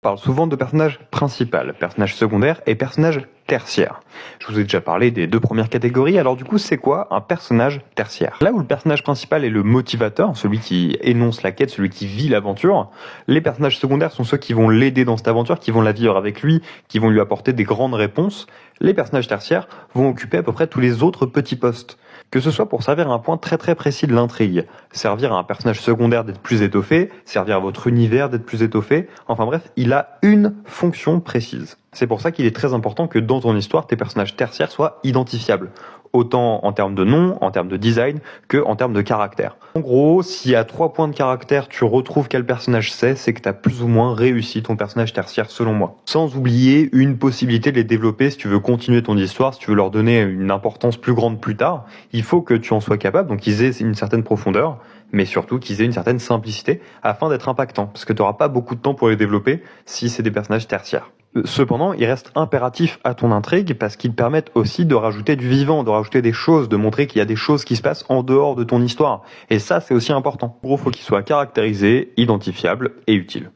On parle souvent de personnage principal, personnage secondaire et personnage tertiaire. Je vous ai déjà parlé des deux premières catégories, alors du coup c'est quoi un personnage tertiaire? Là où le personnage principal est le motivateur, celui qui énonce la quête, celui qui vit l'aventure, les personnages secondaires sont ceux qui vont l'aider dans cette aventure, qui vont la vivre avec lui, qui vont lui apporter des grandes réponses. Les personnages tertiaires vont occuper à peu près tous les autres petits postes. Que ce soit pour servir à un point très très précis de l'intrigue, servir à un personnage secondaire d'être plus étoffé, servir à votre univers d'être plus étoffé, enfin bref, il a une fonction précise. C'est pour ça qu'il est très important que dans ton histoire, tes personnages tertiaires soient identifiables. Autant en termes de nom, en termes de design, que en termes de caractère. En gros, si à 3 points de caractère, tu retrouves quel personnage c'est que tu as plus ou moins réussi ton personnage tertiaire selon moi. Sans oublier une possibilité de les développer si tu veux continuer ton histoire, si tu veux leur donner une importance plus grande plus tard, il faut que tu en sois capable, donc qu'ils aient une certaine profondeur, mais surtout qu'ils aient une certaine simplicité afin d'être impactants, parce que tu n'auras pas beaucoup de temps pour les développer si c'est des personnages tertiaires. Cependant, ils restent impératifs à ton intrigue parce qu'ils permettent aussi de rajouter du vivant, de rajouter des choses, de montrer qu'il y a des choses qui se passent en dehors de ton histoire. Et ça, c'est aussi important. En gros, faut qu'ils soient caractérisés, identifiables et utiles.